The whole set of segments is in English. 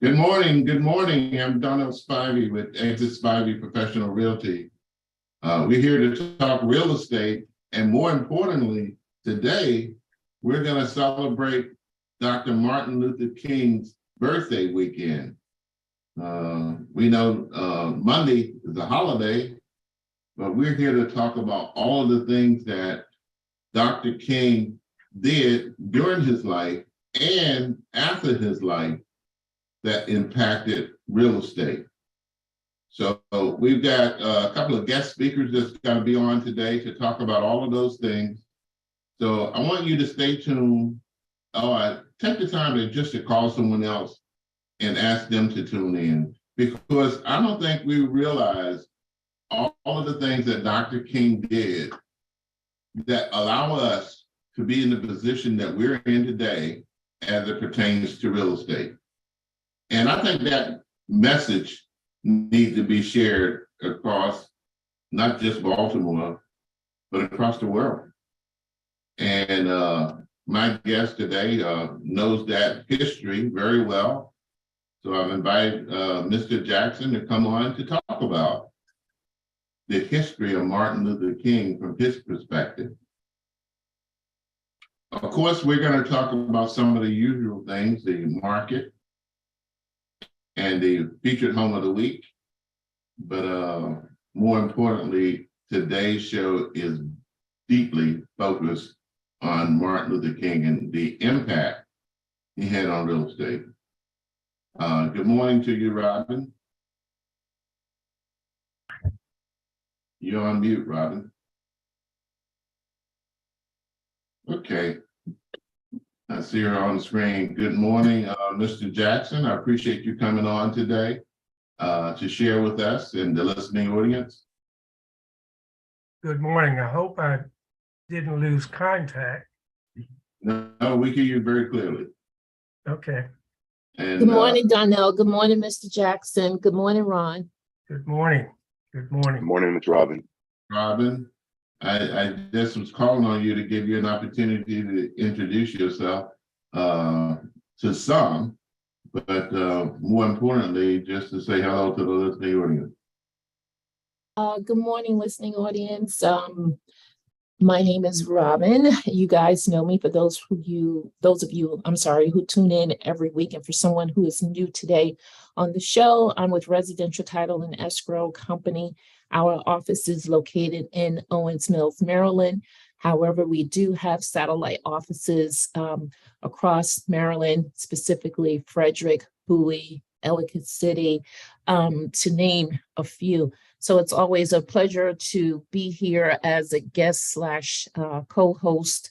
Good morning. Good morning. I'm Donald Spivey with Exit Spivey Professional Realty. We're here to talk real estate, and more importantly, today we're going to celebrate Dr. Martin Luther King's birthday weekend. We know Monday is a holiday, but we're here to talk about all of the things that Dr. King did during his life and after his life that impacted real estate. So we've got a couple of guest speakers that's going to be on today to talk about all of those things. So I want you to stay tuned. Take the time to call someone else and ask them to tune in, because I don't think we realize all of the things that Dr. King did that allow us to be in the position that we're in today as it pertains to real estate. And I think that message needs to be shared across not just Baltimore, but across the world. And my guest today knows that history very well. So I've invited Mr. Jackson to come on to talk about the history of Martin Luther King from his perspective. Of course, we're going to talk about some of the usual things, the market, and the featured home of the week. But more importantly, today's show is deeply focused on Martin Luther King and the impact he had on real estate. Good morning to you, Robin. You're on mute, Robin. Okay. I see her on the screen. Good morning, Mr. Jackson. I appreciate you coming on today to share with us and the listening audience. Good morning. I hope I didn't lose contact. No, we hear you very clearly. Okay. And, good morning, Donnell. Good morning, Mr. Jackson. Good morning, Ron. Good morning. Good morning. Good morning, Ms. Robin. Robin, I just was calling on you to give you an opportunity to introduce yourself to some, but more importantly, just to say hello to the listening audience. Good morning, listening audience. My name is Robin. You guys know me. For those of you, who tune in every week, and for someone who is new today on the show, I'm with Residential Title and Escrow Company. Our office is located in Owings Mills, Maryland. However, we do have satellite offices across Maryland, specifically Frederick, Bowie, Ellicott City, to name a few. So it's always a pleasure to be here as a guest / co-host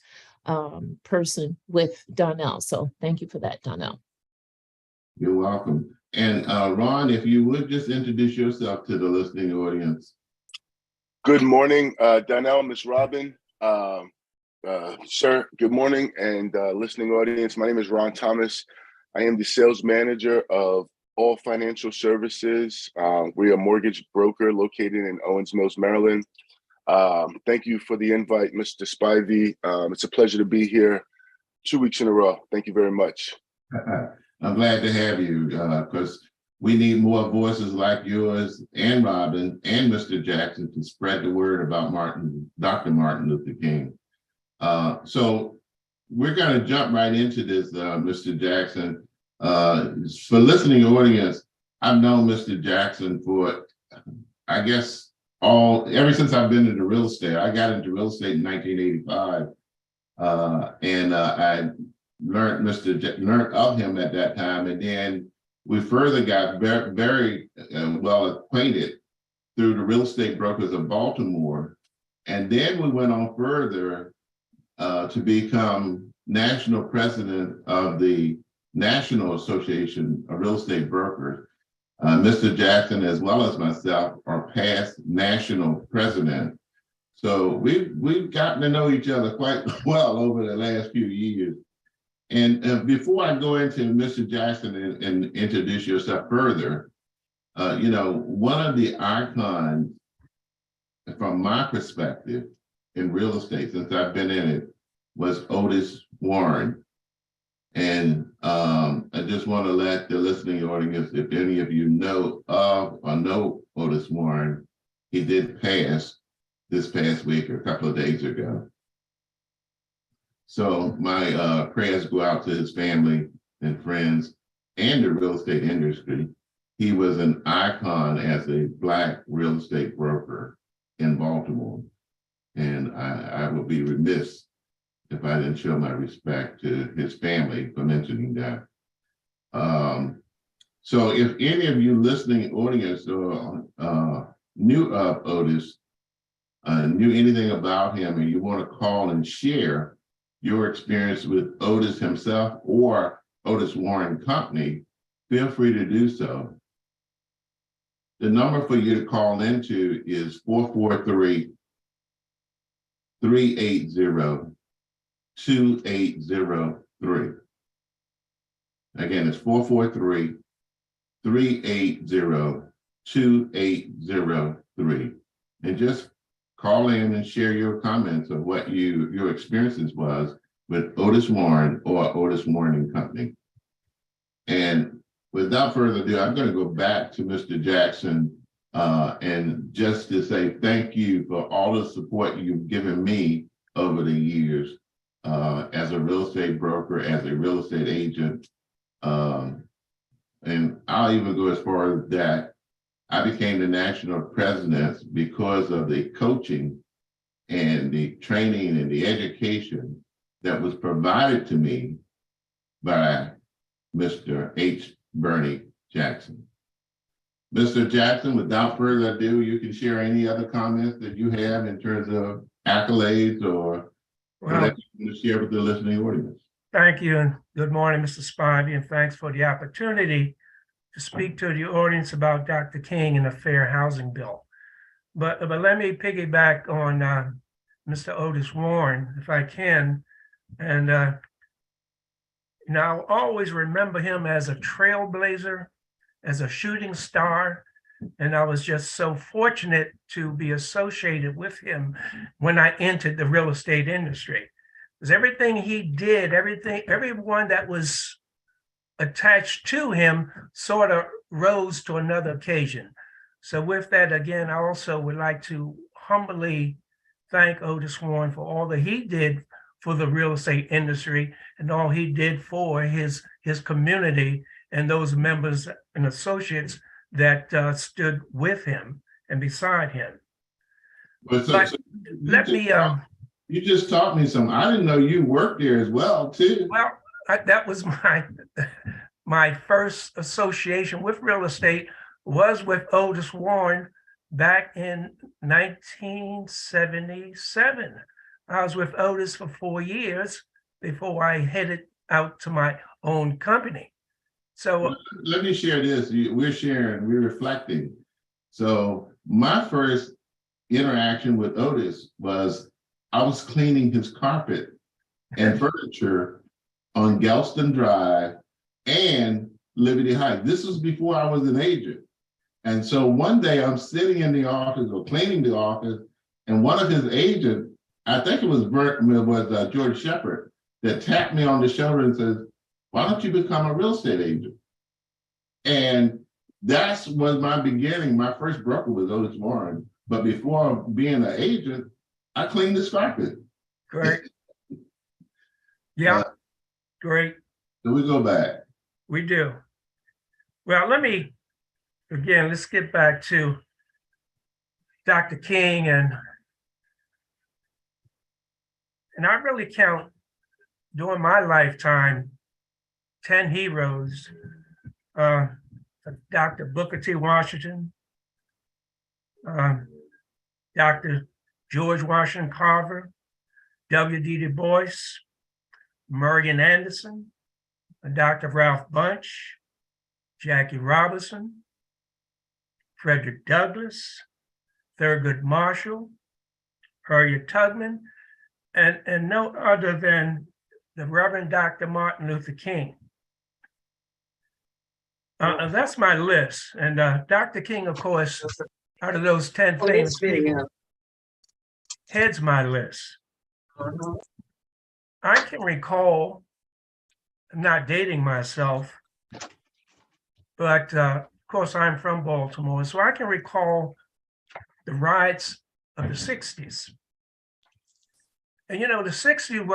person with Donnell. So thank you for that, Donnell. You're welcome. And Ron, if you would just introduce yourself to the listening audience. Good morning, Donnell, Ms. Robin. Sir, good morning, and listening audience. My name is Ron Thomas. I am the sales manager of All Financial Services. We are a mortgage broker located in Owings Mills, Maryland. Thank you for the invite, Mr. Spivey. It's a pleasure to be here 2 weeks in a row. Thank you very much. I'm glad to have you because we need more voices like yours and Robin and Mr. Jackson to spread the word about Dr. Martin Luther King. So we're going to jump right into this, Mr. Jackson. For listening audience, I've known Mr. Jackson for, I guess, ever since I've been into real estate. I got into real estate in 1985, and I learned of him at that time, and then we further got very well acquainted through the real estate brokers of Baltimore, and then we went on further to become national president of the National Association of Real Estate Brokers. Mr. Jackson, as well as myself, are past national president. So we've gotten to know each other quite well over the last few years. And before I go into Mr. Jackson and introduce yourself further, one of the icons from my perspective in real estate, since I've been in it, was Otis Warren. And I just want to let the listening audience, if any of you know of or know Otis Warren, he did pass this past week or a couple of days ago. So my prayers go out to his family and friends and the real estate industry. He was an icon as a Black real estate broker in Baltimore. And I would be remiss if I didn't show my respect to his family for mentioning that. So if any of you listening audience or knew of Otis, knew anything about him, and you want to call and share your experience with Otis himself or Otis Warren Company, feel free to do so. The number for you to call into is 443-380-2803. Again, it's 443-380-2803. And just call in and share your comments of what your experiences was with Otis Warren or Otis Warren and Company. And without further ado, I'm going to go back to Mr. Jackson and just to say thank you for all the support you've given me over the years as a real estate broker, as a real estate agent. And I'll even go as far as that. I became the national president because of the coaching and the training and the education that was provided to me by Mr. H. Bernie Jackson. Mr. Jackson, without further ado, you can share any other comments that you have in terms of accolades or whatever you want to share with the listening audience. Thank you, and good morning, Mr. Spivey, and thanks for the opportunity to speak to the audience about Dr. King and the Fair Housing Bill. But let me piggyback on Mr. Otis Warren, if I can. And now I'll always remember him as a trailblazer, as a shooting star. And I was just so fortunate to be associated with him when I entered the real estate industry. Because everything he did, everyone that was attached to him sort of rose to another occasion. So with that, again, I also would like to humbly thank Otis Warren for all that he did for the real estate industry and all he did for his community and those members and associates that stood with him and beside him. But you just taught me something. I didn't know you worked there as well, too. Well, that was my first association with real estate was with Otis Warren back in 1977. I was with Otis for 4 years before I headed out to my own company. So let me share this. We're reflecting. So my first interaction with Otis was I was cleaning his carpet and furniture on Galston Drive and Liberty Heights. This was before I was an agent. And so one day I'm sitting in the office or cleaning the office, and one of his agents, I think it was George Shepard, that tapped me on the shoulder and says, "Why don't you become a real estate agent?" And that was my beginning. My first broker was Otis Warren. But before being an agent, I cleaned his carpet. great. Yeah, great. So we go back. We do. Well, let's get back to Dr. King, and I really count during my lifetime 10 heroes. Dr. Booker T. Washington, Dr. George Washington Carver, W.D. Du Bois, Marian Anderson, Dr. Ralph Bunche, Jackie Robinson, Frederick Douglass, Thurgood Marshall, Harriet Tubman, and no other than the Reverend Dr. Martin Luther King. That's my list. And Dr. King, of course, out of those 10 famous people, heads my list. I can recall I'm not dating myself, but of course I'm from Baltimore, so I can recall the riots of the 60s. And you know, the 60s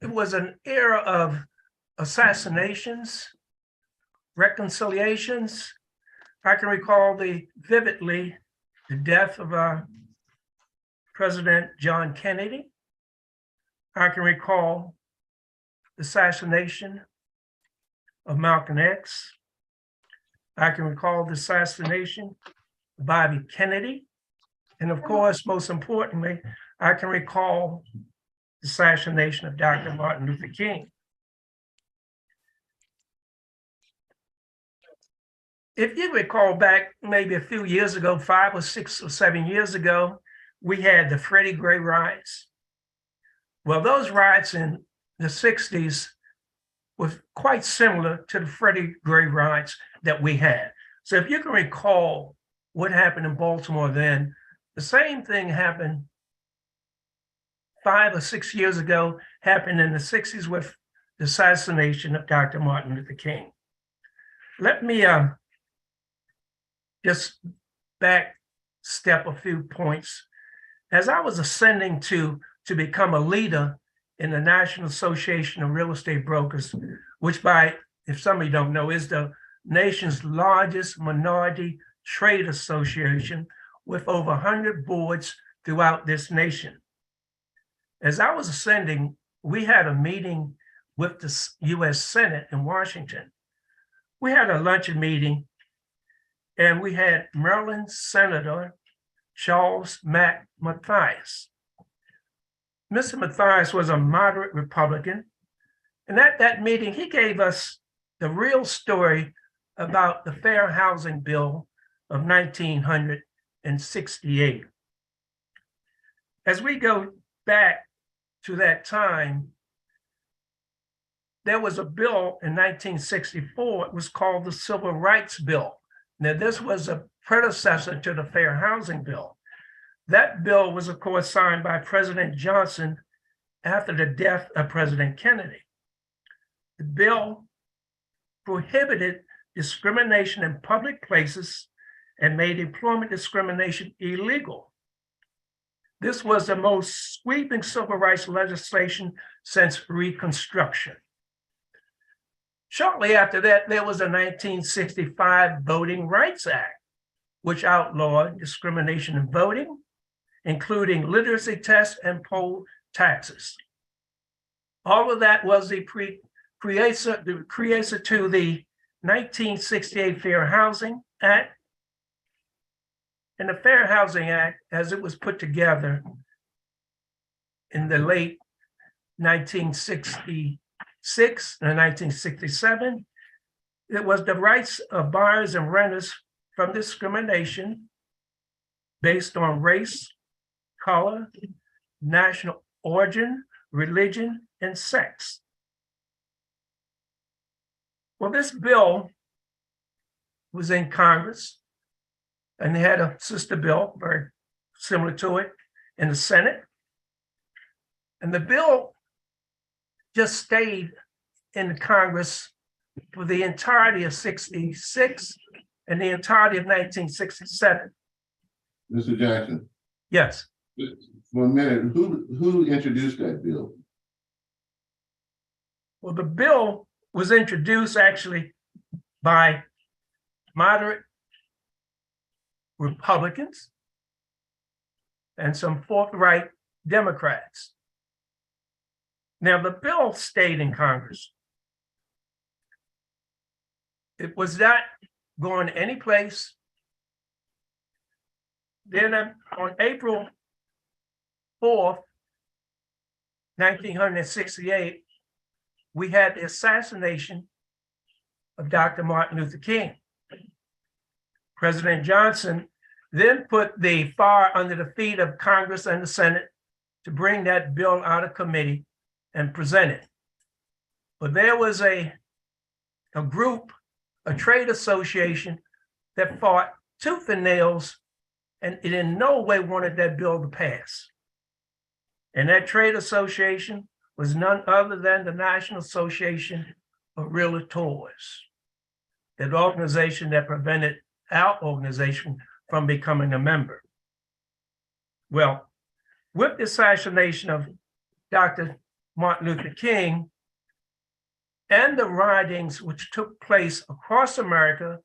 was an era of assassinations, reconciliations. I can recall vividly the death of President John Kennedy. I can recall the assassination of Malcolm X. I can recall the assassination of Bobby Kennedy. And of course, most importantly, I can recall the assassination of Dr. Martin Luther King. If you recall back maybe a few years ago, 5 or 6 or 7 years ago, we had the Freddie Gray riots. Well, those riots in the 60s was quite similar to the Freddie Gray riots that we had. So if you can recall what happened in Baltimore then, the same thing happened 5 or 6 years ago, happened in the 60s with the assassination of Dr. Martin Luther King. Let me just back step a few points. As I was ascending to become a leader in the National Association of Real Estate Brokers, which if some of you don't know, is the nation's largest minority trade association with over 100 boards throughout this nation. As I was ascending, we had a meeting with the US Senate in Washington. We had a luncheon meeting, and we had Maryland Senator Charles Mack Mathias. Mr. Mathias was a moderate Republican, and at that meeting, he gave us the real story about the Fair Housing Bill of 1968. As we go back to that time, there was a bill in 1964. It was called the Civil Rights Bill. Now, this was a predecessor to the Fair Housing Bill. That bill was, of course, signed by President Johnson after the death of President Kennedy. The bill prohibited discrimination in public places and made employment discrimination illegal. This was the most sweeping civil rights legislation since Reconstruction. Shortly after that, there was a 1965 Voting Rights Act, which outlawed discrimination in voting, including literacy tests and poll taxes. All of that was the precursor to the 1968 Fair Housing Act. And the Fair Housing Act, as it was put together in the late 1966 and 1967, it was the rights of buyers and renters from discrimination based on race, color, national origin, religion, and sex. Well, this bill was in Congress, and they had a sister bill very similar to it in the Senate. And the bill just stayed in Congress for the entirety of 66 and the entirety of 1967. Mr. Jackson, Yes. for a minute, who introduced that bill? Well, the bill was introduced actually by moderate Republicans and some forthright Democrats. Now, the bill stayed in Congress. It was not going any place. Then on April 4th, 1968, we had the assassination of Dr. Martin Luther King. President Johnson then put the fire under the feet of Congress and the Senate to bring that bill out of committee and present it. But there was a group, a trade association that fought tooth and nails, and it in no way wanted that bill to pass. And that trade association was none other than the National Association of Realtors, that organization that prevented our organization from becoming a member. Well, with the assassination of Dr. Martin Luther King and the riots which took place across America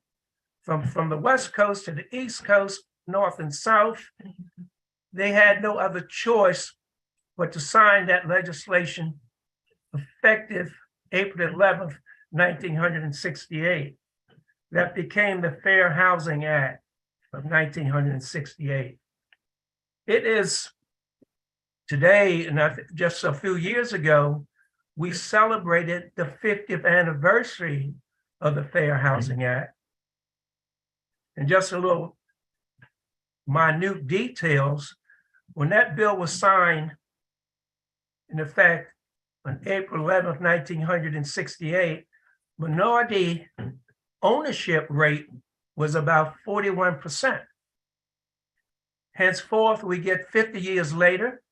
from the West Coast to the East Coast, North and South, they had no other choice but to sign that legislation effective April 11th, 1968. That became the Fair Housing Act of 1968. It is today, and just a few years ago, we celebrated the 50th anniversary of the Fair Housing Act. And just a little minute details, when that bill was signed, in effect, on April 11th, 1968, minority ownership rate was about 41%. Henceforth, we get 50 years later,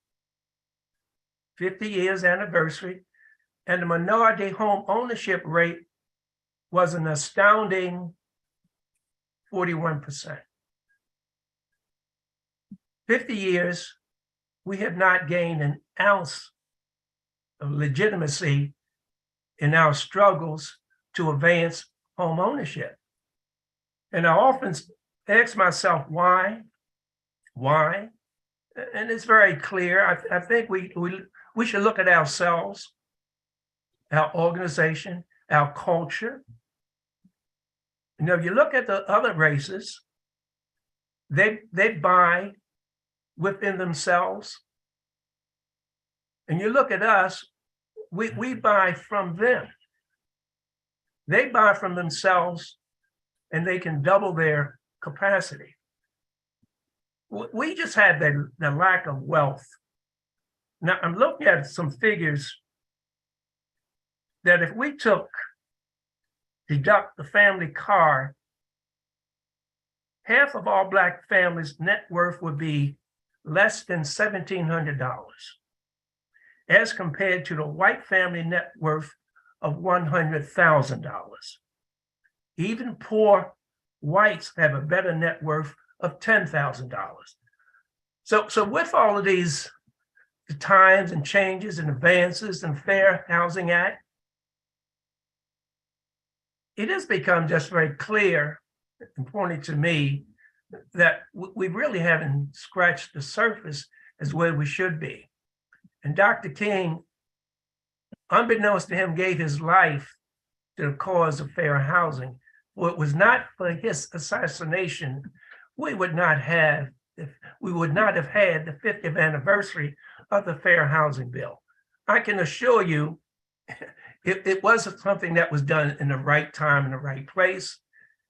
50 years anniversary, and the minority home ownership rate was an astounding 41%. 50 years, we have not gained an ounce of legitimacy in our struggles to advance home ownership. And I often ask myself, why? Why? And it's very clear. I think we should look at ourselves, our organization, our culture. You know, if you look at the other races, they buy within themselves. And you look at us, we buy from them. They buy from themselves and they can double their capacity. We just have the lack of wealth. Now, I'm looking at some figures that if we deduct the family car, half of all Black families' net worth would be less than $1,700, as compared to the white family net worth of $100,000. Even poor whites have a better net worth of $10,000. So with all of these times and changes and advances and Fair Housing Act, it has become just very clear, important to me, that we really haven't scratched the surface as where we should be. And Dr. King, unbeknownst to him, gave his life to the cause of fair housing. Well, it was not for his assassination, we would not have had the 50th anniversary of the Fair Housing Bill. I can assure you, it wasn't something that was done in the right time, in the right place.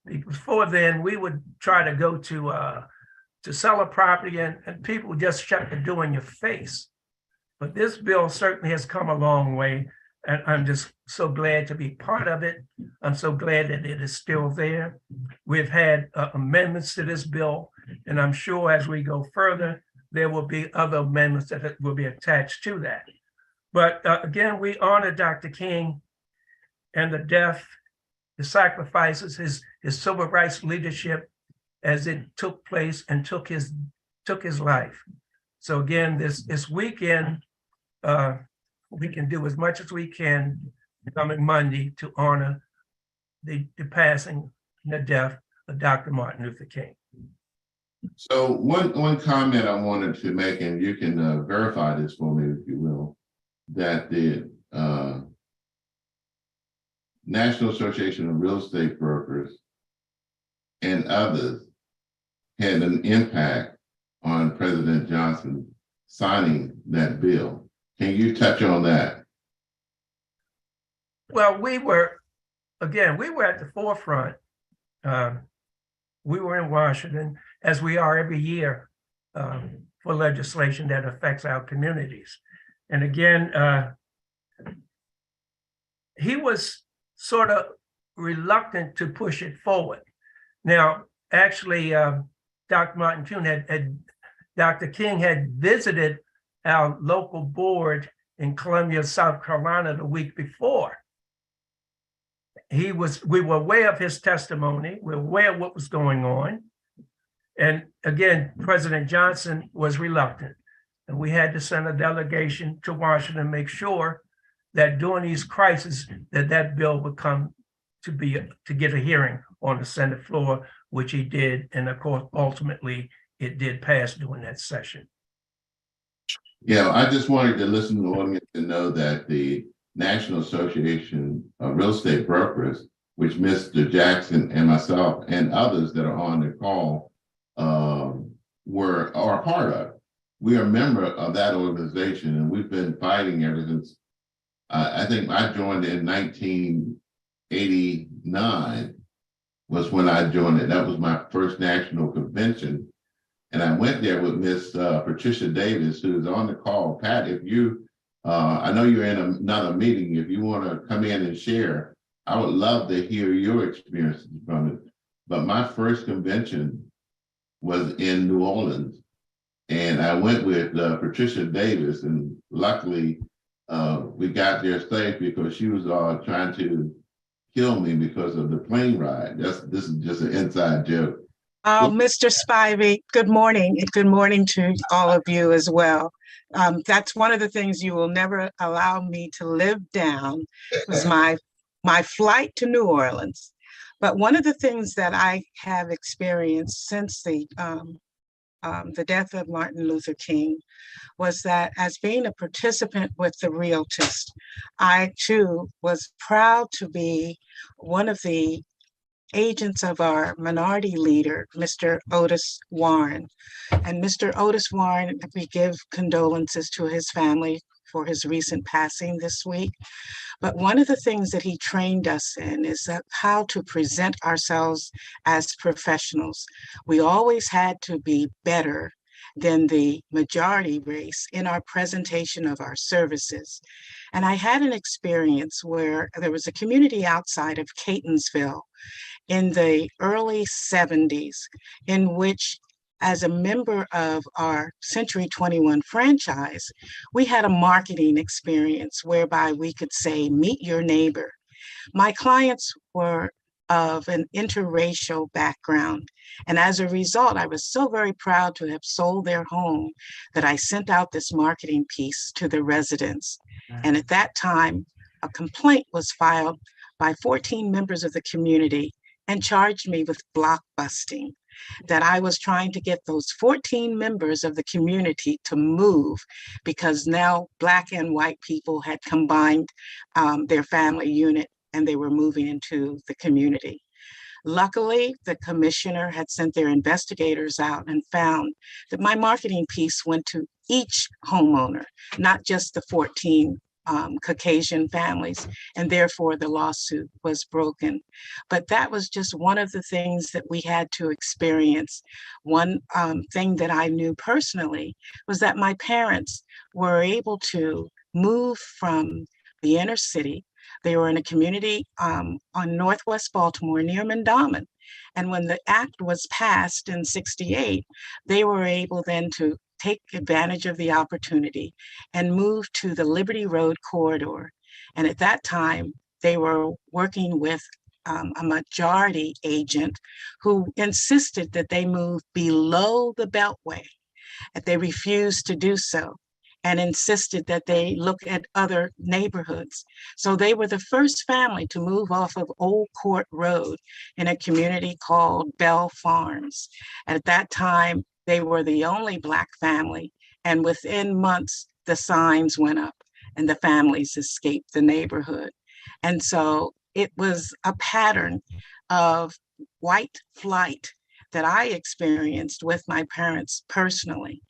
Before then, we would try to go to sell a property and people would just shut the door in your face. But this bill certainly has come a long way, and I'm just so glad to be part of it. I'm so glad that it is still there. We've had amendments to this bill, and I'm sure as we go further, there will be other amendments that will be attached to that. But again, we honor Dr. King and the death, the sacrifices, his civil rights leadership as it took place and took his life. So again, this weekend, we can do as much as we can coming Monday to honor the passing and the death of Dr. Martin Luther King. So one comment I wanted to make, and you can verify this for me if you will, that the National Association of Real Estate Brokers and others had an impact on President Johnson signing that bill. Can you touch on that? Well, we were at the forefront. We were in Washington, as we are every year, for legislation that affects our communities. And again, he was sort of reluctant to push it forward. Now, actually, Dr. King had visited our local board in Columbia, South Carolina the week before. We were aware of his testimony. We were aware of what was going on. And again, President Johnson was reluctant. And we had to send a delegation to Washington to make sure that during these crises, that bill would come to get a hearing on the Senate floor, which he did. And of course, ultimately, it did pass during that session. Yeah, I just wanted to listen to the audience to know that the National Association of Real Estate Brokers, which Mr. Jackson and myself and others that are on the call are a part of. We are a member of that organization, and we've been fighting ever since. I think I joined in 1989 was when I joined it. That was my first national convention. And I went there with Miss Patricia Davis, who is on the call. Pat, if you, I know you're in another meeting. If you want to come in and share, I would love to hear your experiences from it. But my first convention was in New Orleans. And I went with Patricia Davis, and luckily we got there safe because she was trying to kill me because of the plane ride. This is just an inside joke. Mr. Spivey, good morning. Good morning to all of you as well. That's one of the things you will never allow me to live down, was my flight to New Orleans. But one of the things that I have experienced since the death of Martin Luther King was that, as being a participant with the Realtist, I too was proud to be one of the agents of our minority leader, Mr. Otis Warren. And Mr. Otis Warren, we give condolences to his family for his recent passing this week. But one of the things that he trained us in is that how to present ourselves as professionals. We always had to be better than the majority race in our presentation of our services. And I had an experience where there was a community outside of Catonsville in the early 70s, in which, as a member of our Century 21 franchise, we had a marketing experience whereby we could say, meet your neighbor. My clients were of an interracial background. And as a result, I was so very proud to have sold their home that I sent out this marketing piece to the residents. And at that time, a complaint was filed by 14 members of the community and charged me with blockbusting, that I was trying to get those 14 members of the community to move because now Black and white people had combined their family unit and they were moving into the community. Luckily, the commissioner had sent their investigators out and found that my marketing piece went to each homeowner, not just the 14 Caucasian families, and therefore the lawsuit was broken. But that was just one of the things that we had to experience. One thing that I knew personally was that my parents were able to move from the inner city. They were in a community on Northwest Baltimore near Mondawmin. And when the act was passed in '68, they were able then to take advantage of the opportunity and move to the Liberty Road corridor. And at that time, they were working with a majority agent who insisted that they move below the Beltway, and they refused to do so and insisted that they look at other neighborhoods. So they were the first family to move off of Old Court Road in a community called Bell Farms. At that time, they were the only Black family, and within months, the signs went up and the families escaped the neighborhood. And so it was a pattern of white flight that I experienced with my parents personally.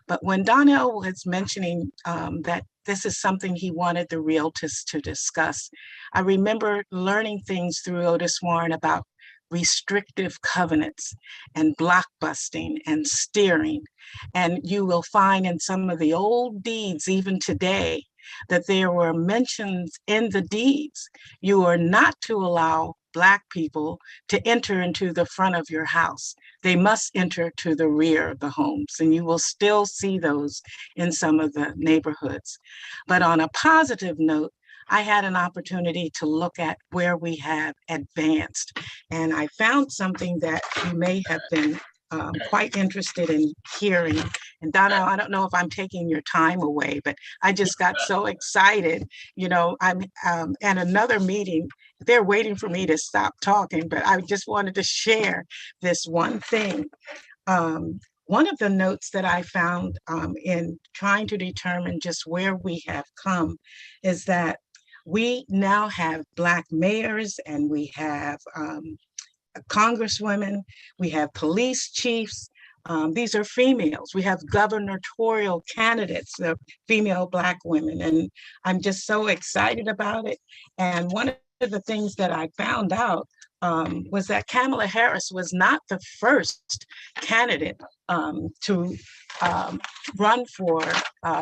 But when Donnell was mentioning that this is something he wanted the Realtors to discuss, I remember learning things through Otis Warren about restrictive covenants and blockbusting and steering. And you will find in some of the old deeds, even today, that there were mentions in the deeds. You are not to allow Black people to enter into the front of your house. They must enter to the rear of the homes, and you will still see those in some of the neighborhoods. But on a positive note, I had an opportunity to look at where we have advanced, and I found something that you may have been quite interested in hearing. And Donna, I don't know if I'm taking your time away, but I just got so excited. You know, I'm at another meeting. They're waiting for me to stop talking, but I just wanted to share this one thing. One of the notes that I found in trying to determine just where we have come is that we now have Black mayors, and we have congresswomen, we have police chiefs. These are females. We have gubernatorial candidates, the female Black women, and I'm just so excited about it. And one of the things that I found out was that Kamala Harris was not the first candidate to run for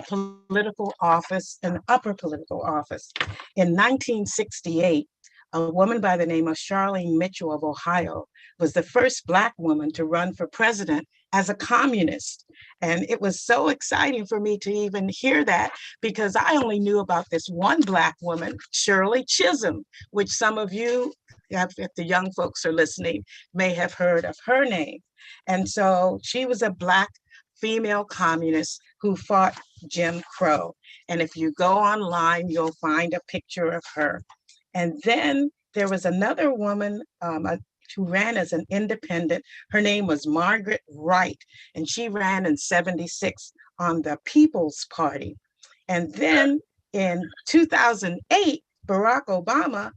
political office, an upper political office. In 1968, a woman by the name of Charlene Mitchell of Ohio was the first Black woman to run for president as a communist. And it was so exciting for me to even hear that, because I only knew about this one Black woman, Shirley Chisholm, which some of you, if the young folks are listening, may have heard of her name. And so she was a Black female communist who fought Jim Crow. And if you go online, you'll find a picture of her. And then there was another woman who ran as an independent. Her name was Margaret Wright, and she ran in '76 on the People's Party. And then in 2008, Barack Obama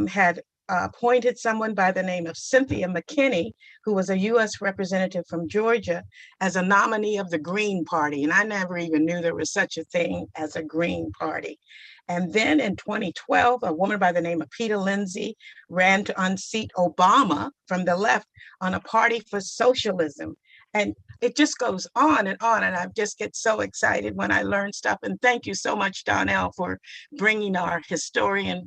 had appointed someone by the name of Cynthia McKinney, who was a US representative from Georgia, as a nominee of the Green Party. And I never even knew there was such a thing as a Green Party. And then in 2012, a woman by the name of Peter Lindsay ran to unseat Obama from the left on a party for socialism. And it just goes on, and I just get so excited when I learn stuff. And thank you so much, Donnell, for bringing our historian,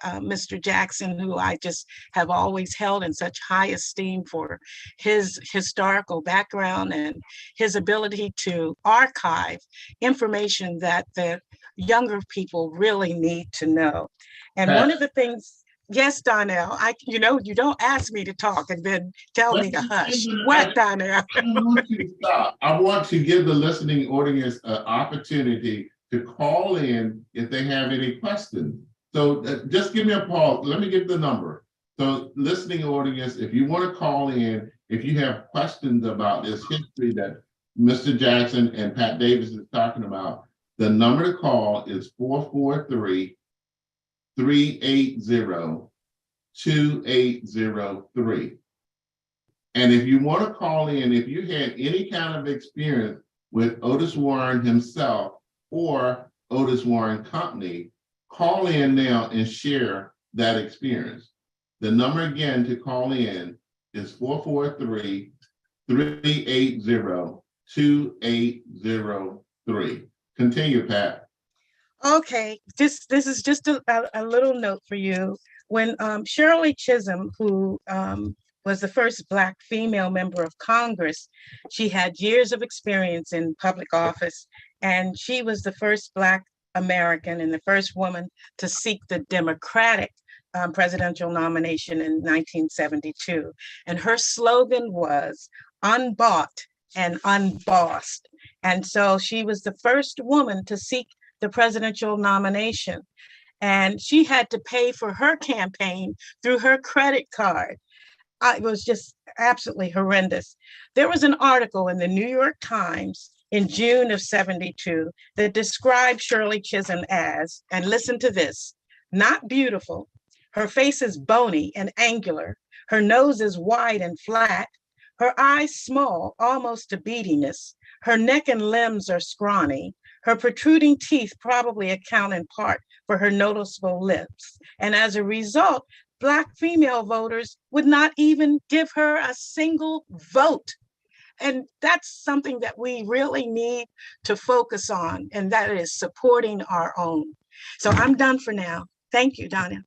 Mr. Jackson, who I just have always held in such high esteem for his historical background and his ability to archive information that the younger people really need to know. And one of the things, yes, Donnell, you don't ask me to talk and then tell me to hush. What, Donnell? I want you to stop. I want to give the listening audience an opportunity to call in if they have any questions. So just give me a pause. Let me give the number. So listening audience, if you want to call in, if you have questions about this history that Mr. Jackson and Pat Davis is talking about, the number to call is 443-380-2803. And if you want to call in, if you had any kind of experience with Otis Warren himself or Otis Warren Company, call in now and share that experience. The number again to call in is 443-380-2803. Continue, Pat. Okay, this is just a little note for you. When Shirley Chisholm, who was the first Black female member of Congress, she had years of experience in public office, and she was the first Black American and the first woman to seek the Democratic presidential nomination in 1972. And her slogan was unbought and unbossed. And so she was the first woman to seek the presidential nomination. And she had to pay for her campaign through her credit card. It was just absolutely horrendous. There was an article in the New York Times in June of '72 that described Shirley Chisholm as, and listen to this, not beautiful. Her face is bony and angular. Her nose is wide and flat. Her eyes small, almost to beadiness. Her neck and limbs are scrawny. Her protruding teeth probably account in part for her noticeable lips. And as a result, Black female voters would not even give her a single vote. And that's something that we really need to focus on, and that is supporting our own. So I'm done for now. Thank you, Donna.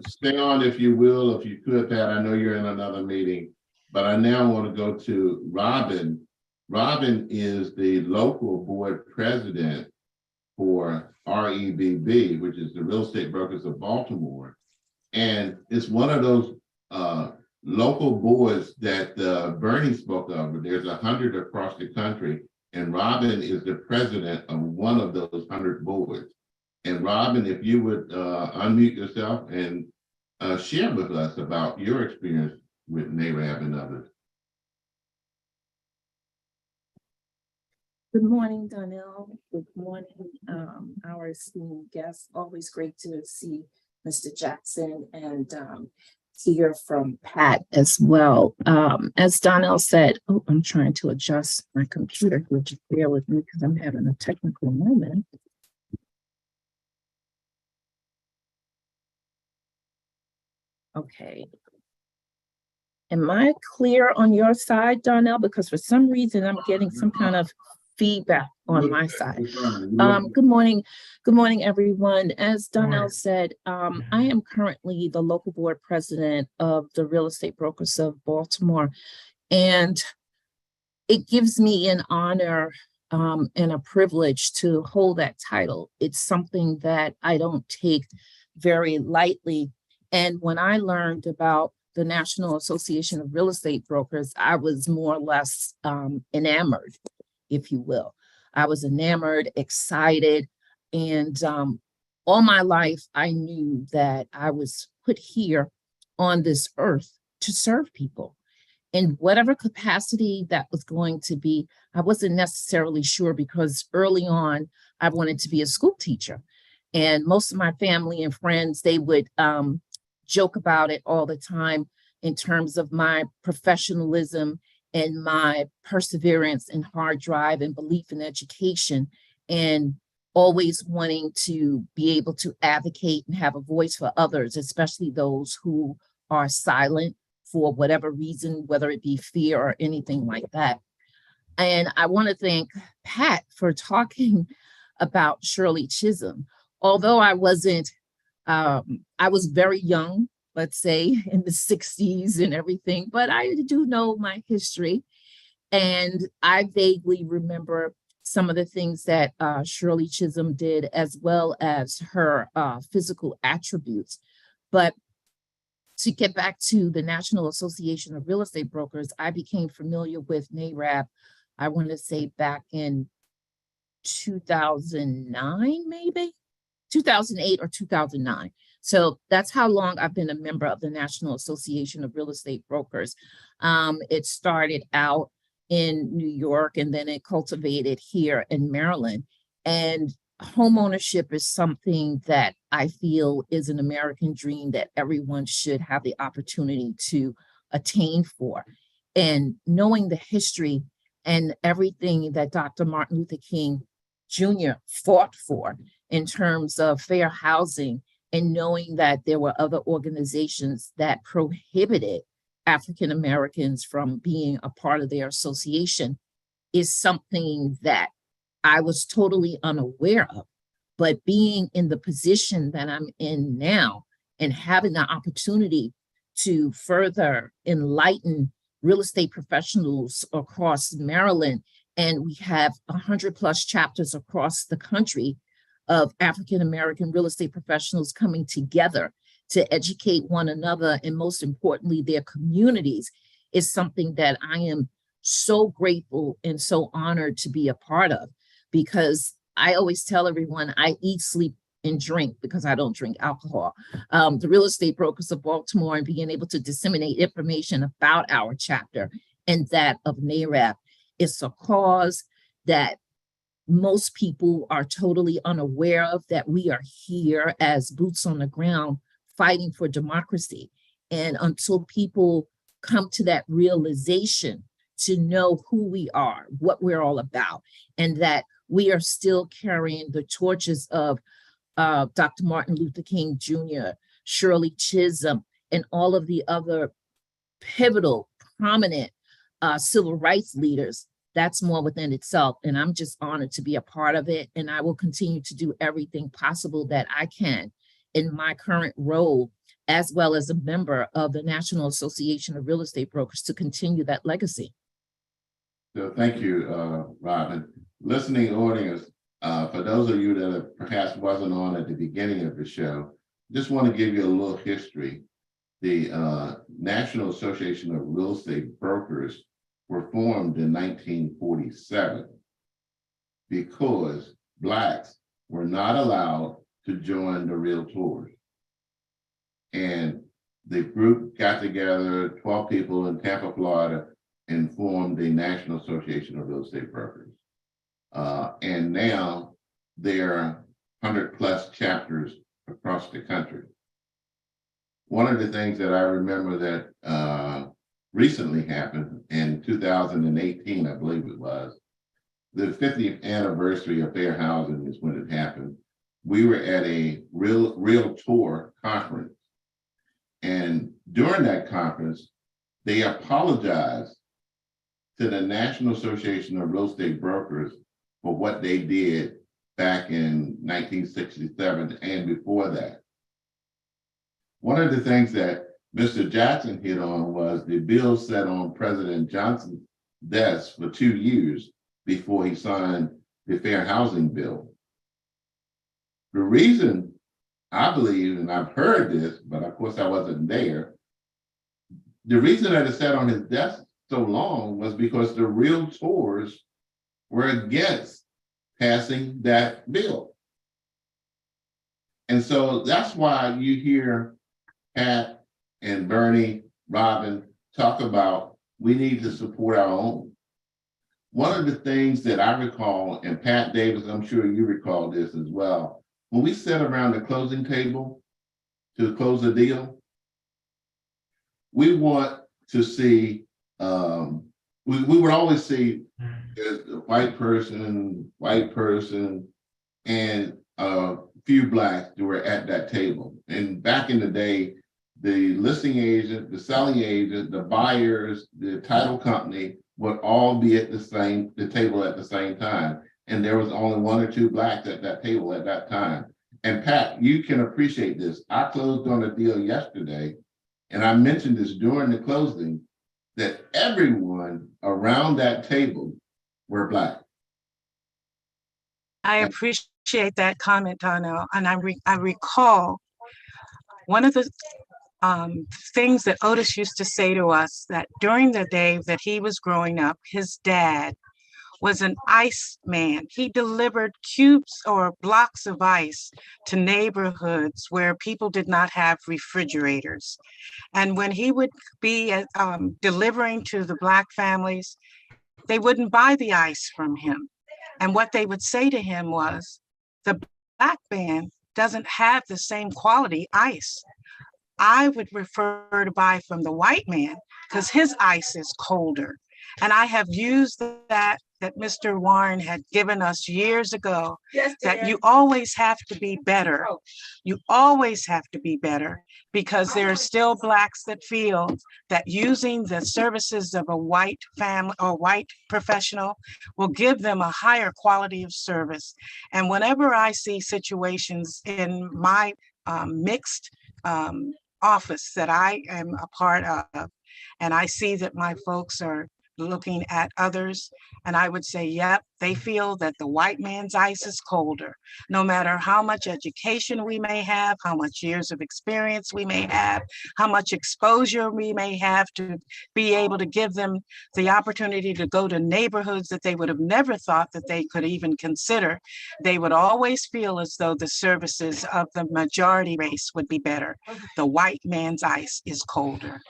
Stay on if you will, if you could, Pat. I know you're in another meeting, but I now want to go to Robin. Robin is the local board president for REBB, which is the Real Estate Brokers of Baltimore. And it's one of those local boards that Bernie spoke of. There's 100 across the country, and Robin is the president of one of those 100 boards. And Robin, if you would unmute yourself and share with us about your experience with NARAB and others. Good morning, Donnell. Good morning, our esteemed guests. Always great to see Mr. Jackson and hear from Pat as well. As Donnell said, oh, I'm trying to adjust my computer here. Just bear with me because I'm having a technical moment. Okay. Am I clear on your side, Donnell? Because for some reason I'm getting some kind of feedback on my side. Good morning. Good morning, everyone. As Donnell said, I am currently the local board president of the Real Estate Brokers of Baltimore. And it gives me an honor and a privilege to hold that title. It's something that I don't take very lightly. And when I learned about the National Association of Real Estate Brokers, I was more or less enamored, if you will. I was enamored, excited, and all my life I knew that I was put here on this earth to serve people in whatever capacity that was going to be. I wasn't necessarily sure because early on I wanted to be a school teacher, and most of my family and friends, they would joke about it all the time in terms of my professionalism and my perseverance and hard drive and belief in education, and always wanting to be able to advocate and have a voice for others, especially those who are silent for whatever reason, whether it be fear or anything like that. And I want to thank Pat for talking about Shirley Chisholm. Although I wasn't, I was very young, let's say in the 60s and everything, but I do know my history. And I vaguely remember some of the things that Shirley Chisholm did, as well as her physical attributes. But to get back to the National Association of Real Estate Brokers, I became familiar with NARAB, I want to say back in 2009, maybe 2008 or 2009. So that's how long I've been a member of the National Association of Real Estate Brokers. It started out in New York, and then it cultivated here in Maryland. And homeownership is something that I feel is an American dream that everyone should have the opportunity to attain for. And knowing the history and everything that Dr. Martin Luther King Jr. fought for in terms of fair housing, and knowing that there were other organizations that prohibited African Americans from being a part of their association, is something that I was totally unaware of. But being in the position that I'm in now and having the opportunity to further enlighten real estate professionals across Maryland, and we have 100+ chapters across the country of African American real estate professionals coming together to educate one another, and most importantly, their communities, is something that I am so grateful and so honored to be a part of. Because I always tell everyone I eat, sleep, and drink, because I don't drink alcohol. The Real Estate Brokers of Baltimore, and being able to disseminate information about our chapter and that of NARAB, is a cause that most people are totally unaware of, that we are here as boots on the ground fighting for democracy. And until people come to that realization to know who we are, what we're all about, and that we are still carrying the torches of Dr. Martin Luther King Jr., Shirley Chisholm, and all of the other pivotal, prominent civil rights leaders, that's more within itself. And I'm just honored to be a part of it. And I will continue to do everything possible that I can in my current role as well as a member of the National Association of Real Estate Brokers to continue that legacy. So thank you, Robin. Listening audience, for those of you that perhaps wasn't on at the beginning of the show, just want to give you a little history. The National Association of Real Estate Brokers were formed in 1947 because Blacks were not allowed to join the Realtors. And the group got together, 12 people in Tampa, Florida, and formed the National Association of Real Estate Brokers. And now there are 100+ chapters across the country. One of the things that I remember that recently happened in 2018, I believe it was, the 50th anniversary of Fair Housing is when it happened. We were at a Realtor conference. And during that conference, they apologized to the National Association of Real Estate Brokers for what they did back in 1967 and before that. One of the things that Mr. Jackson hit on was the bill sat on President Johnson's desk for 2 years before he signed the Fair Housing Bill. The reason I believe, and I've heard this, but of course I wasn't there, the reason that it sat on his desk so long was because the Realtors were against passing that bill. And so that's why you hear Pat and Bernie, Robin talk about we need to support our own. One of the things that I recall, and Pat Davis, I'm sure you recall this as well, when we sat around the closing table to close a deal, we want to see, we would always see a white person, and a few Blacks who were at that table. And back in the day, the listing agent, the selling agent, the buyers, the title company would all be at the table at the same time. And there was only 1 or 2 Blacks at that table at that time. And Pat, you can appreciate this. I closed on a deal yesterday, and I mentioned this during the closing, that everyone around that table were Black. I appreciate that comment, Donnell. And I recall one of the things that Otis used to say to us, that during the day that he was growing up, his dad was an ice man. He delivered cubes or blocks of ice to neighborhoods where people did not have refrigerators. And when he would be delivering to the Black families, they wouldn't buy the ice from him. And what they would say to him was, the Black man doesn't have the same quality ice. I would prefer to buy from the white man because his ice is colder. And I have used that Mr. Warren had given us years ago, that you always have to be better. You always have to be better, because there are still Blacks that feel that using the services of a white family or white professional will give them a higher quality of service. And whenever I see situations in my mixed office that I am a part of, and I see that my folks are looking at others, and I would say, yep, they feel that the white man's ice is colder. No matter how much education we may have, how much years of experience we may have, how much exposure we may have to be able to give them the opportunity to go to neighborhoods that they would have never thought that they could even consider, they would always feel as though the services of the majority race would be better. The white man's ice is colder.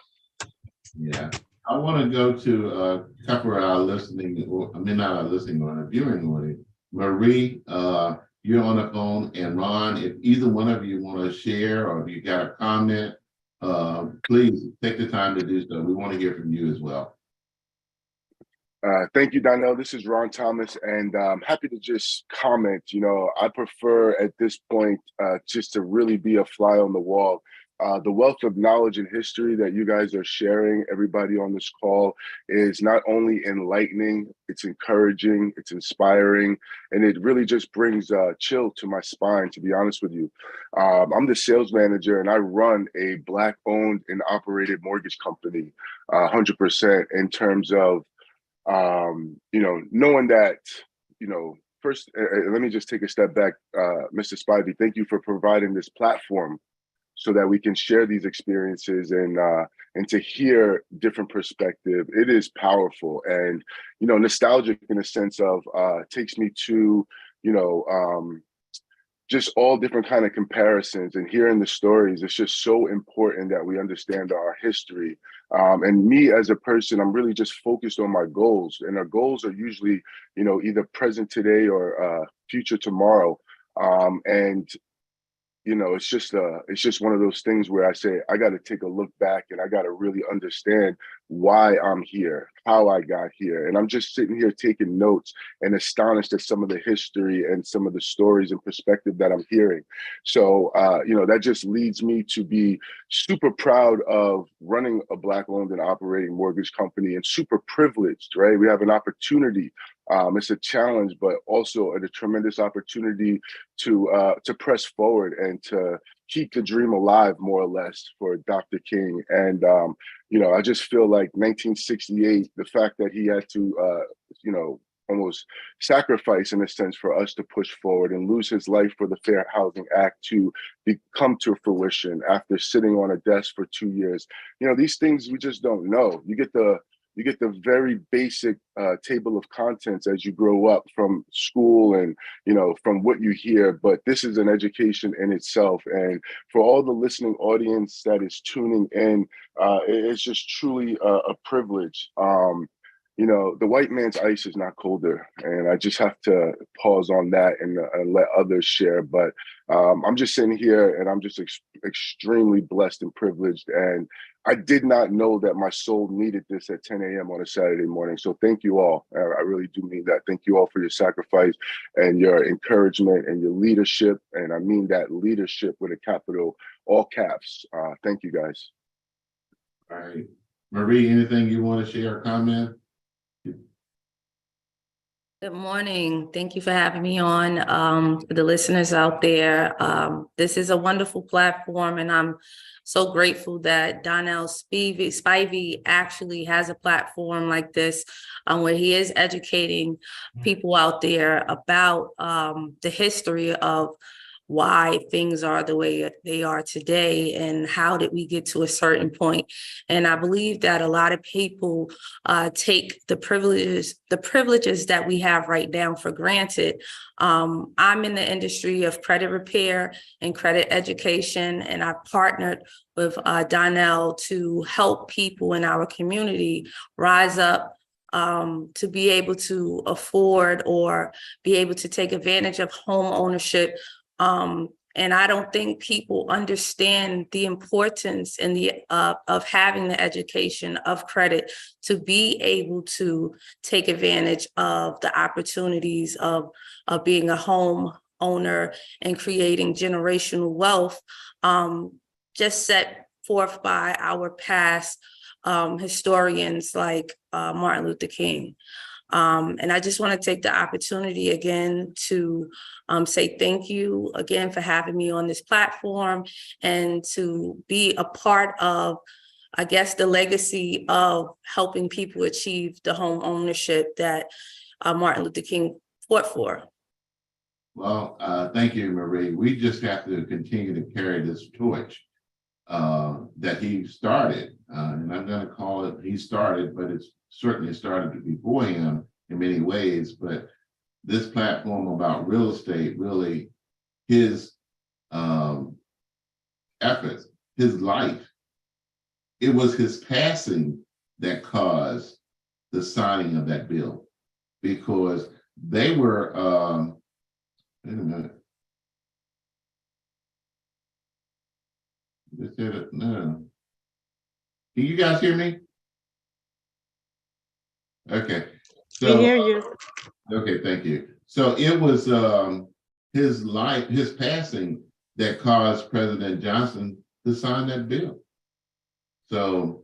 Yeah. I want to go to a couple of our listening, or I mean, not our listening, or our viewing audience. Marie, you're on the phone, and Ron, if either one of you want to share or if you got a comment, please take the time to do so. We want to hear from you as well. Thank you, Donnell. This is Ron Thomas, and I'm happy to just comment. You know, I prefer at this point just to really be a fly on the wall, The wealth of knowledge and history that you guys are sharing, everybody on this call, is not only enlightening, it's encouraging, it's inspiring, and it really just brings chill to my spine, to be honest with you. I'm the sales manager and I run a Black-owned and operated mortgage company, 100% in terms of, knowing that, first, let me just take a step back. Mr. Spivey, thank you for providing this platform so that we can share these experiences and to hear different perspective. It is powerful and, nostalgic in a sense of takes me to, just all different kind of comparisons and hearing the stories. It's just so important that we understand our history. And me as a person, I'm really just focused on my goals, and our goals are usually, either present today or future tomorrow. And it's just one of those things where I say, I got to take a look back and I got to really understand why I'm here, how I got here. And I'm just sitting here taking notes and astonished at some of the history and some of the stories and perspective that I'm hearing. So, that just leads me to be super proud of running a Black-owned and operating mortgage company, and super privileged, right? We have an opportunity. It's a challenge, but also a tremendous opportunity to press forward and to keep the dream alive, more or less, for Dr. King. And I just feel like 1968, the fact that he had to almost sacrifice, in a sense, for us to push forward and lose his life for the Fair Housing Act to come to fruition after sitting on a desk for 2 years. These things we just don't know. You get the very basic table of contents as you grow up from school and, from what you hear, but this is an education in itself. And for all the listening audience that is tuning in, it's just truly a privilege. The white man's ice is not colder, and I just have to pause on that and let others share. But I'm just sitting here and I'm just extremely blessed and privileged. And I did not know that my soul needed this at 10 a.m. on a Saturday morning. So thank you all. I really do mean that. Thank you all for your sacrifice and your encouragement and your leadership. And I mean that leadership with a capital, all caps. Thank you, guys. All right. Marie, anything you want to share or comment? Good morning. Thank you for having me on. For the listeners out there, this is a wonderful platform, and I'm so grateful that Donnell Spivey actually has a platform like this, where he is educating people out there about the history of why things are the way they are today and how did we get to a certain point. And I believe that a lot of people take the privileges that we have right now for granted. I'm in the industry of credit repair and credit education, and I've partnered with Donnell to help people in our community rise up to be able to afford or be able to take advantage of home ownership. And I don't think people understand the importance and of having the education of credit to be able to take advantage of the opportunities of being a home owner and creating generational wealth, just set forth by our past historians like Martin Luther King. And I just want to take the opportunity again to say thank you again for having me on this platform and to be a part of, I guess, the legacy of helping people achieve the home ownership that Martin Luther King fought for. Well, thank you, Marie. We just have to continue to carry this torch that he started. And I'm going to call it he started, but it's certainly started before him in many ways. But this platform about real estate, really his efforts, his life, it was his passing that caused the signing of that bill, because they were, wait a minute. No. Can you guys hear me? Okay. So, We hear you. Okay, thank you. So it was his life, his passing that caused President Johnson to sign that bill. So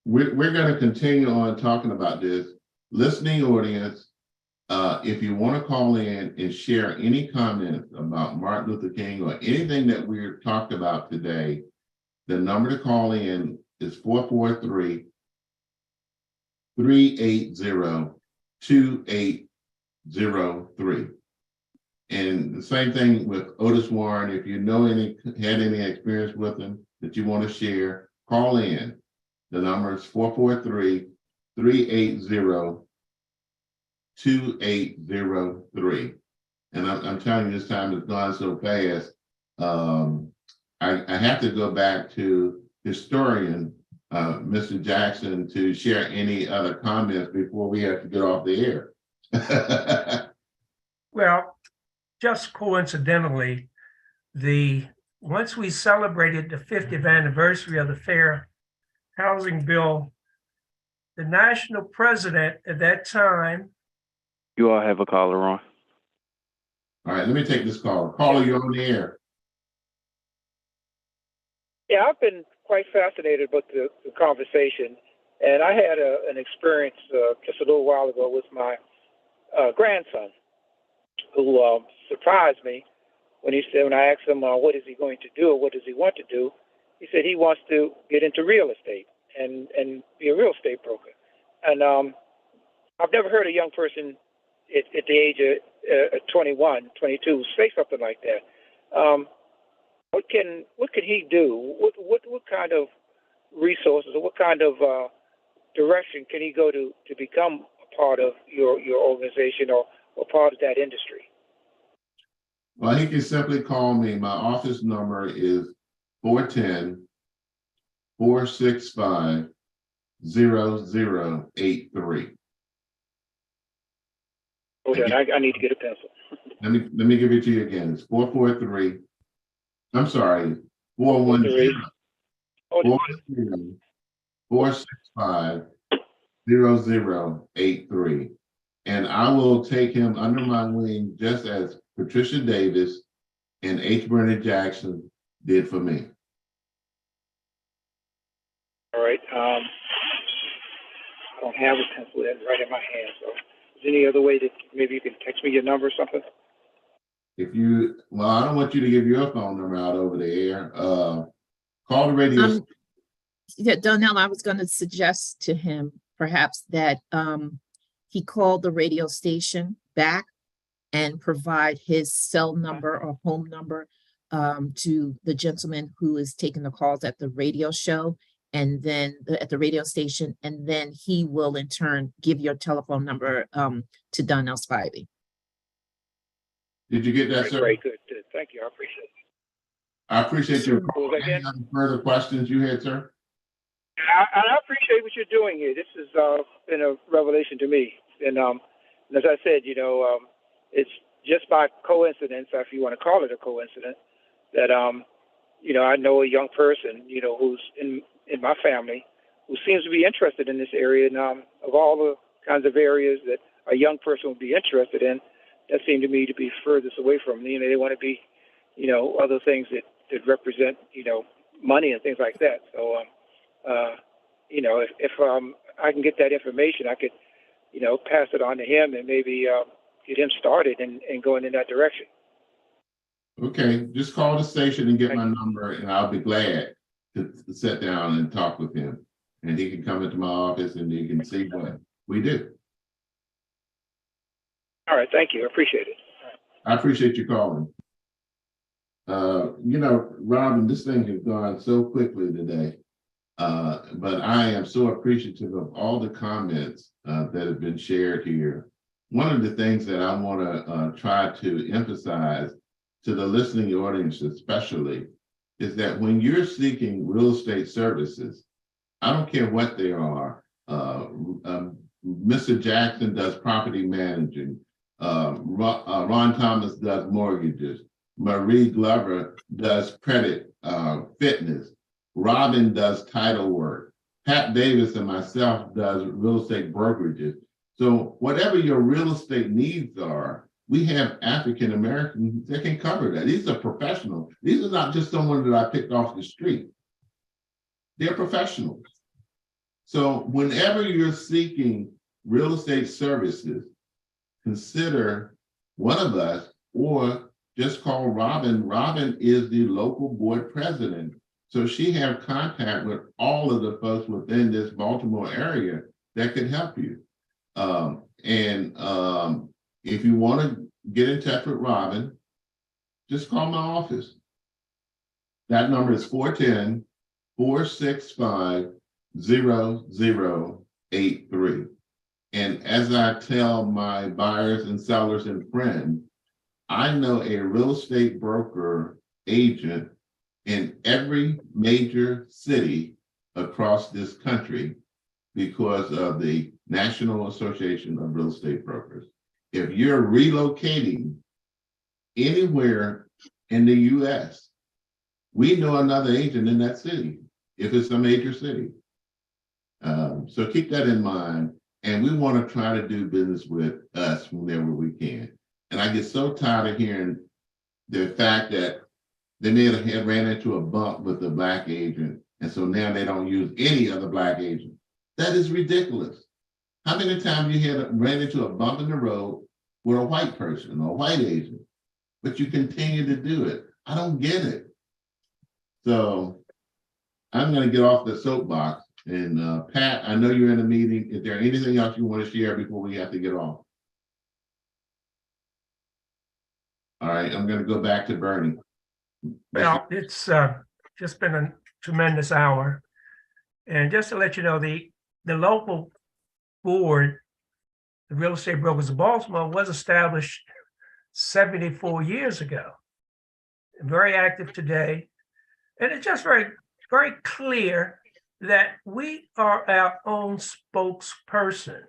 we're going to continue on talking about this. Listening audience, if you want to call in and share any comments about Martin Luther King or anything that we've talked about today, the number to call in is 443-380-2803. And the same thing with Otis Warren. If you know had any experience with him that you want to share, call in. The number is 443-380-2803. And I'm telling you, this time has gone so fast. I have to go back to historian Mr. Jackson to share any other comments before we have to get off the air. Well, just coincidentally, once we celebrated the 50th anniversary of the Fair Housing Bill, the national president at that time. You all have a caller on. All right, let me take this call. Caller, you're on the air. Yeah, I've been quite fascinated with the conversation, and I had an experience just a little while ago with my grandson, who surprised me when I asked him what is he going to do or what does he want to do. He said he wants to get into real estate and be a real estate broker. And I've never heard a young person at the age of 21, 22 say something like that. What can he do? What kind of resources or what kind of direction can he go to become a part of your organization or part of that industry? Well, he can simply call me. My office number is 410-465-0083. Hold on, I need to get a pencil. Let me give it to you again. It's 443. I'm sorry, 410-465-0083. And I will take him under my wing just as Patricia Davis and H. Bernard Jackson did for me. All right. I don't have a pencil right in my hand. So, is there any other way that maybe you can text me your number or something? I don't want you to give your phone number out over the air. Call the radio. Yeah, Donnell, I was going to suggest to him perhaps that he called the radio station back and provide his cell number or home number to the gentleman who is taking the calls at the radio show and then at the radio station, and then he will in turn give your telephone number to Donnell Spivey. Did you get that, sir? Great, good. Thank you. I appreciate it. I appreciate your call. Again? Any other further questions you had, sir? I appreciate what you're doing here. This has been a revelation to me. And as I said, it's just by coincidence, if you want to call it a coincidence, that, I know a young person, who's in my family who seems to be interested in this area. And of all the kinds of areas that a young person would be interested in, that seemed to me to be furthest away from me. They want to be, other things that represent, money and things like that. So, if I can get that information, I could, pass it on to him and maybe get him started and going in that direction. Okay, just call the station and get my number, and I'll be glad to sit down and talk with him. And he can come into my office and you can see what we do. All right, thank you. I appreciate it. I appreciate you calling. Robin, this thing has gone so quickly today, but I am so appreciative of all the comments that have been shared here. One of the things that I want to try to emphasize to the listening audience especially is that when you're seeking real estate services, I don't care what they are, Mr. Jackson does property managing, Ron Thomas does mortgages, Marie Glover does credit fitness, Robin does title work, Pat Davis and myself does real estate brokerages. So whatever your real estate needs are, we have African Americans that can cover that. These are professionals. These are not just someone that I picked off the street. They're professionals. So whenever you're seeking real estate services, consider one of us or just call Robin. Robin is the local board president. So she have contact with all of the folks within this Baltimore area that could help you. If you want to get in touch with Robin, just call my office. That number is 410-465-0083. And as I tell my buyers and sellers and friends, I know a real estate broker agent in every major city across this country because of the National Association of Real Estate Brokers. If you're relocating anywhere in the US, we know another agent in that city, if it's a major city. So keep that in mind. And we want to try to do business with us whenever we can. And I get so tired of hearing the fact that they may have ran into a bump with the Black agent, and so now they don't use any other Black agent. That is ridiculous. How many times you ran into a bump in the road with a white person or a white agent, but you continue to do it? I don't get it. So I'm going to get off the soapbox. And Pat, I know you're in a meeting. Is there anything else you want to share before we have to get off? All right, I'm going to go back to Bernie. Well, it's just been a tremendous hour. And just to let you know, the local board, the Real Estate Brokers of Baltimore, was established 74 years ago. Very active today. And it's just very, very clear that we are our own spokesperson.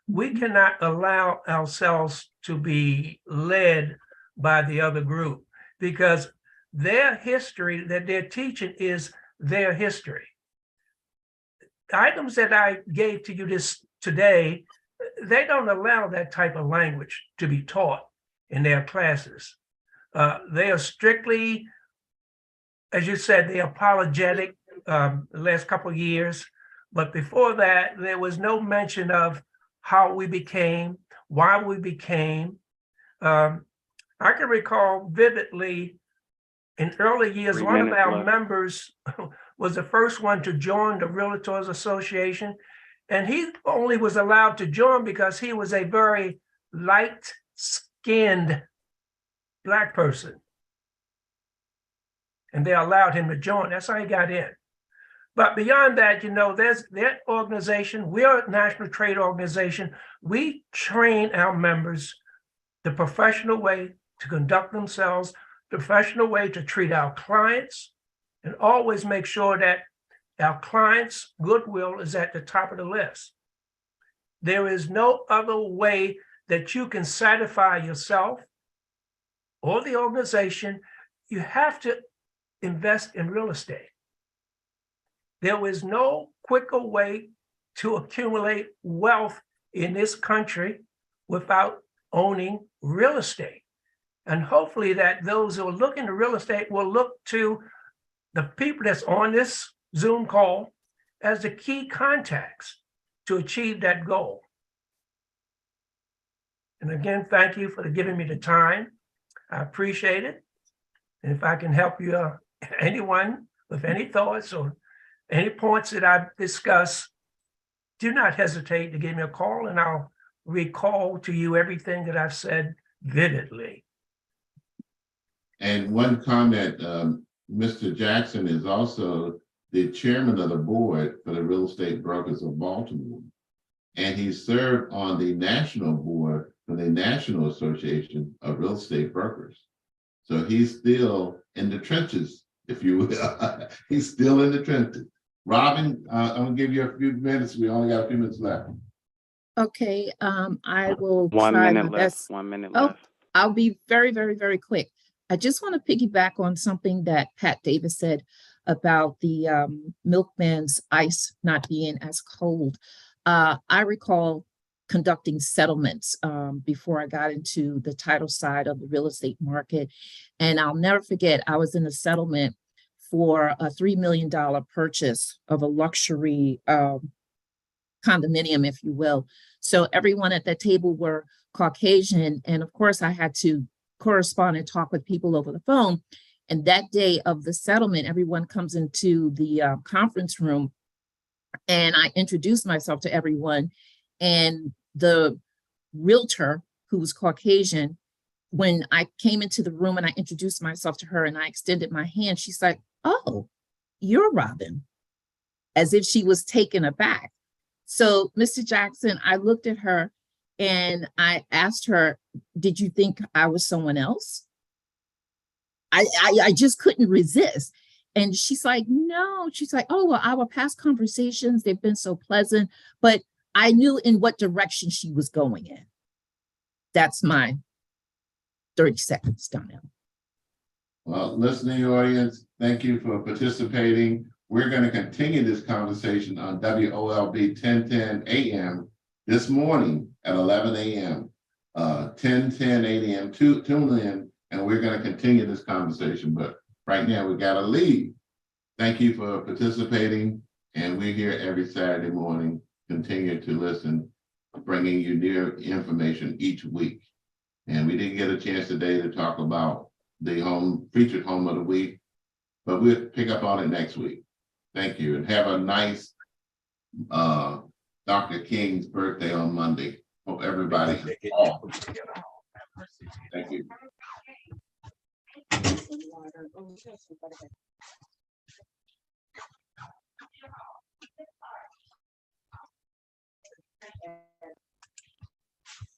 We cannot allow ourselves to be led by the other group because their history that they're teaching is their history. Items that I gave to you today, they don't allow that type of language to be taught in their classes. They are strictly, as you said, they're apologetic the last couple of years. But before that, there was no mention of how we became, why we became. I can recall vividly in early years, one of our members was the first one to join the Realtors Association. And he only was allowed to join because he was a very light-skinned Black person. And they allowed him to join. That's how he got in. But beyond that, you know, there's that organization. We're a national trade organization. We train our members the professional way to conduct themselves, the professional way to treat our clients, and always make sure that our clients' goodwill is at the top of the list. There is no other way that you can satisfy yourself or the organization. You have to invest in real estate. There is no quicker way to accumulate wealth in this country without owning real estate. And hopefully that those who are looking to real estate will look to the people that's on this Zoom call as the key contacts to achieve that goal. And again, thank you for giving me the time. I appreciate it. And if I can help you, anyone with any thoughts or any points that I've discussed, do not hesitate to give me a call and I'll recall to you everything that I've said vividly. And one comment, Mr. Jackson is also the chairman of the board for the Real Estate Brokers of Baltimore. And he served on the national board for the National Association of Real Estate Brokers. So he's still in the trenches, if you will. He's still in the trenches. Robin, I'm gonna give you a few minutes. We only got a few minutes left. Okay, I will 1 try minute my left. best. 1 minute Oh, left. I'll be very, very, very quick. I just want to piggyback on something that Pat Davis said about the milkman's ice not being as cold. I recall conducting settlements before I got into the title side of the real estate market. And I'll never forget, I was in a settlement for a $3 million purchase of a luxury condominium, if you will. So everyone at that table were Caucasian. And of course, I had to correspond and talk with people over the phone. And that day of the settlement, everyone comes into the conference room, and I introduced myself to everyone. And the realtor, who was Caucasian, when I came into the room and I introduced myself to her and I extended my hand, she's like, "Oh, you're Robin," as if she was taken aback. So, Mr. Jackson, I looked at her and I asked her, "Did you think I was someone else?" I just couldn't resist. And she's like, "No." She's like, "Oh, well, our past conversations, they've been so pleasant," but I knew in what direction she was going in. That's my 30 seconds, Donnell. Well, listening audience, thank you for participating. We're going to continue this conversation on WOLB 1010 AM this morning at 11 a.m. 10:10 a.m. Tune in, and we're going to continue this conversation. But right now, we got to leave. Thank you for participating, and we're here every Saturday morning. Continue to listen, bringing you new information each week. And we didn't get a chance today to talk about the featured home of the week, but we'll pick up on it next week. Thank you, and have a nice Dr. King's birthday on Monday. Hope everybody is off. Thank you.